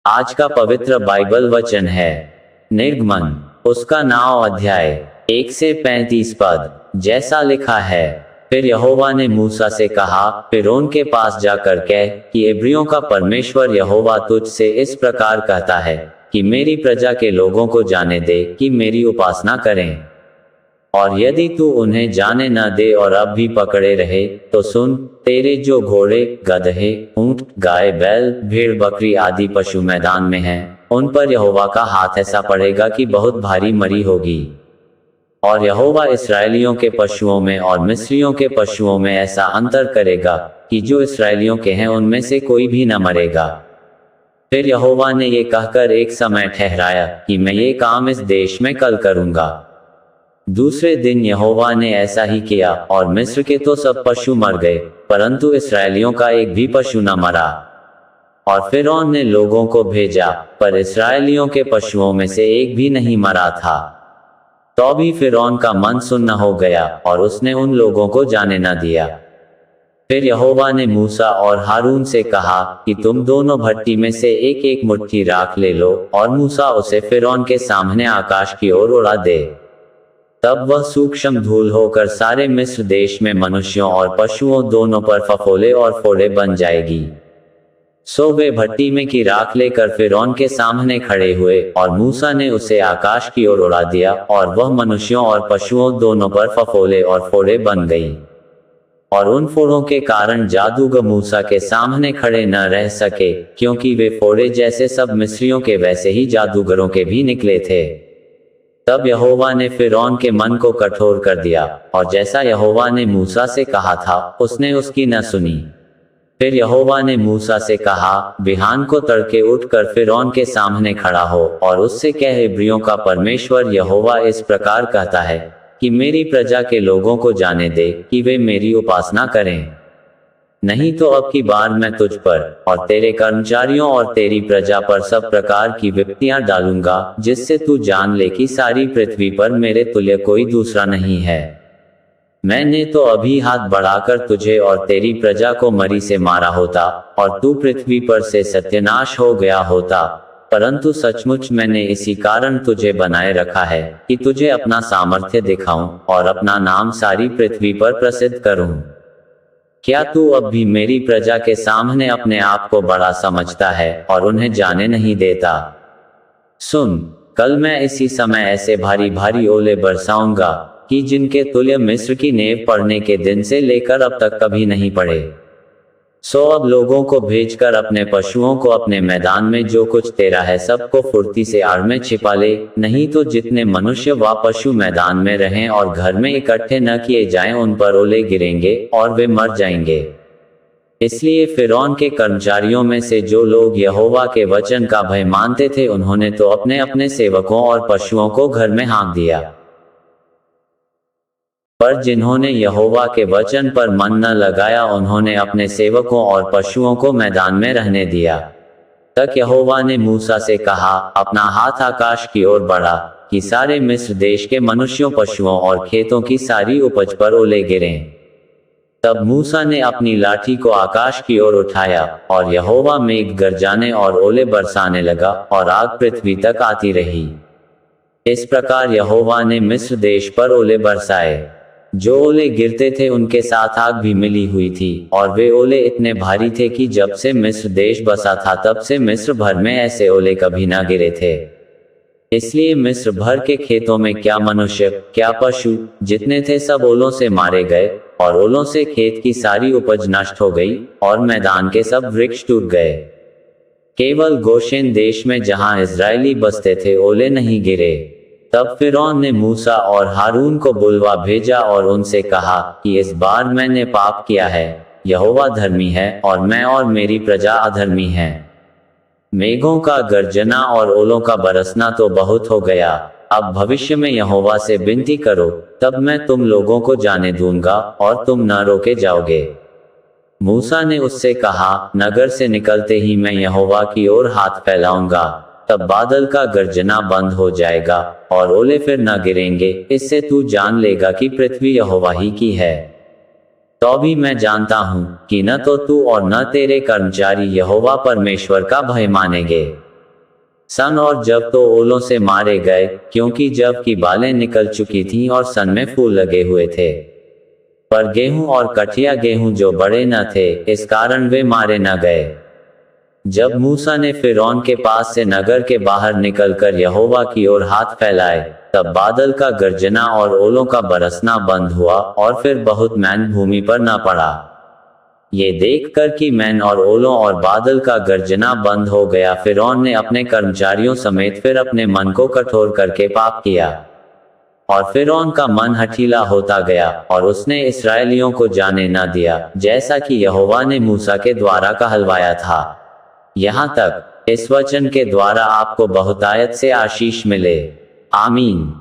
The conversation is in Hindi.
आज का पवित्र बाइबल वचन है निर्गमन, उसका 9 अध्याय 1 से 35 पद। जैसा लिखा है, फिर यहोवा ने मूसा से कहा, फिरौन के पास जाकर कह कि इब्रियों का परमेश्वर यहोवा तुझ से इस प्रकार कहता है कि मेरी प्रजा के लोगों को जाने दे कि मेरी उपासना करें। और यदि तू उन्हें जाने न दे और अब भी पकड़े रहे, तो सुन, तेरे जो घोड़े, गदहे, ऊंट, गाय, बैल, भेड़, बकरी आदि पशु मैदान में हैं, उन पर यहोवा का हाथ ऐसा पड़ेगा कि बहुत भारी मरी होगी। और यहोवा इस्राएलियों के पशुओं में और मिस्रियों के पशुओं में ऐसा अंतर करेगा कि जो इस्राएलियों के हैं उनमें से कोई भी न मरेगा। फिर यहोवा ने ये कहकर एक समय ठहराया कि मैं ये काम इस देश में कल करूंगा। दूसरे दिन यहोवा ने ऐसा ही किया, और मिस्र के तो सब पशु मर गए, परंतु इस्राएलियों का एक भी पशु न मरा। और फिरौन ने लोगों को भेजा, पर इस्राएलियों के पशुओं में से एक भी नहीं मरा था। तो भी फिरौन का मन सुन्न हो गया, और उसने उन लोगों को जाने न दिया। फिर यहोवा ने मूसा और हारून से कहा कि तुम दोनों भट्टी में से एक एक मुट्ठी राख ले लो, और मूसा उसे फिरौन के सामने आकाश की ओर उड़ा दे। तब वह सूक्ष्म धूल होकर सारे मिस्र देश में मनुष्यों और पशुओं दोनों पर फफोले और फोड़े बन जाएगी। सो वे भट्टी में की राख लेकर फिरौन के सामने खड़े हुए, और मूसा ने उसे आकाश की ओर उड़ा दिया, और वह मनुष्यों और पशुओं दोनों पर फफोले और फोड़े बन गई। और उन फोड़ों के कारण जादूगर मूसा के सामने खड़े न रह सके, क्योंकि वे फोड़े जैसे सब मिस्रियों के वैसे ही जादूगरों के भी निकले थे। तब यहोवा ने फिरौन के मन को कठोर कर दिया, और जैसा यहोवा ने मूसा से कहा था, उसने उसकी न सुनी। फिर यहोवा ने मूसा से कहा, बिहान को तड़के उठकर फिरौन के सामने खड़ा हो, और उससे कह, इब्रियों का परमेश्वर यहोवा इस प्रकार कहता है कि मेरी प्रजा के लोगों को जाने दे कि वे मेरी उपासना करें। नहीं तो अब की बार मैं तुझ पर और तेरे कर्मचारियों और तेरी प्रजा पर सब प्रकार की विपत्तियां डालूंगा, जिससे तू जान ले कि सारी पृथ्वी पर मेरे तुल्य कोई दूसरा नहीं है। मैंने तो अभी हाथ बढ़ाकर तुझे और तेरी प्रजा को मरी से मारा होता, और तू पृथ्वी पर से सत्यानाश हो गया होता, परंतु सचमुच मैंने इसी कारण तुझे बनाए रखा है कि तुझे अपना सामर्थ्य दिखाऊं और अपना नाम सारी पृथ्वी पर प्रसिद्ध करूं। क्या तू अब भी मेरी प्रजा के सामने अपने आप को बड़ा समझता है और उन्हें जाने नहीं देता? सुन, कल मैं इसी समय ऐसे भारी भारी ओले बरसाऊंगा कि जिनके तुल्य मिस्र की नेव पड़ने के दिन से लेकर अब तक कभी नहीं पड़े। सो अब लोगों को भेजकर अपने पशुओं को अपने मैदान में जो कुछ तेरा है सबको फुर्ती से आड़ में छिपा ले, नहीं तो जितने मनुष्य व पशु मैदान में रहें और घर में इकट्ठे न किए जाएं, उन पर ओले गिरेंगे और वे मर जाएंगे। इसलिए फिरौन के कर्मचारियों में से जो लोग यहोवा के वचन का भय मानते थे, उन्होंने तो अपने अपने सेवकों और पशुओं को घर में हाँक दिया। पर जिन्होंने यहोवा के वचन पर मन न लगाया, उन्होंने अपने सेवकों और पशुओं को मैदान में रहने दिया। तक यहोवा ने मूसा से कहा, अपना हाथ आकाश की ओर बढ़ा कि सारे मिस्र देश के मनुष्यों, पशुओं और खेतों की सारी उपज पर ओले गिरें। तब मूसा ने अपनी लाठी को आकाश की ओर उठाया, और यहोवा मेघ गरजाने और ओले बरसाने लगा, और आग पृथ्वी तक आती रही। इस प्रकार यहोवा ने मिस्र देश पर ओले बरसाए। जो ओले गिरते थे उनके साथ आग भी मिली हुई थी, और वे ओले इतने भारी थे कि जब से मिस्र देश बसा था तब से मिस्र भर में ऐसे ओले कभी ना गिरे थे। इसलिए मिस्र भर के खेतों में क्या मनुष्य क्या पशु जितने थे सब ओलों से मारे गए, और ओलों से खेत की सारी उपज नष्ट हो गई, और मैदान के सब वृक्ष टूट गए। केवल गोशेन देश में जहां इजरायली बसते थे ओले नहीं गिरे। तब फिरौन ने मूसा और हारून को बुलवा भेजा और उनसे कहा कि इस बार मैंने पाप किया है, यहोवा धर्मी है और मैं और मेरी प्रजा अधर्मी है। मेघों का गर्जना और ओलों का बरसना तो बहुत हो गया, अब भविष्य में यहोवा से विनती करो, तब मैं तुम लोगों को जाने दूंगा और तुम न रोके जाओगे। मूसा ने उससे कहा, नगर से निकलते ही मैं यहोवा की ओर हाथ फैलाऊंगा, तब बादल का गर्जना बंद हो जाएगा और ओले फिर न गिरेंगे। इससे तू जान लेगा कि पृथ्वी यहोवा ही की है। तो भी मैं जानता हूं कि न तो तू और न तेरे कर्मचारी यहोवा परमेश्वर का भय मानेंगे। सन और जब तो ओलों से मारे गए, क्योंकि जब की बालें निकल चुकी थीं और सन में फूल लगे हुए थे। पर गेहूं और कठिया गेहूं जो बड़े न थे, इस कारण वे मारे न गए। जब मूसा ने फिरौन के पास से नगर के बाहर निकलकर यहोवा की ओर हाथ फैलाए, तब बादल का गर्जना और ओलों का बरसना बंद हुआ, और फिर बहुत मैन भूमि पर न पड़ा। ये देखकर कि मैन और ओलों और बादल का गर्जना बंद हो गया, फिरौन ने अपने कर्मचारियों समेत फिर अपने मन को कठोर करके पाप किया। और फिरौन का मन हठीला होता गया, और उसने इस्राएलियों को जाने न दिया, जैसा कि यहोवा ने मूसा के द्वारा कहलवाया था। यहाँ तक इस वचन के द्वारा आपको बहुतायत से आशीष मिले। आमीन।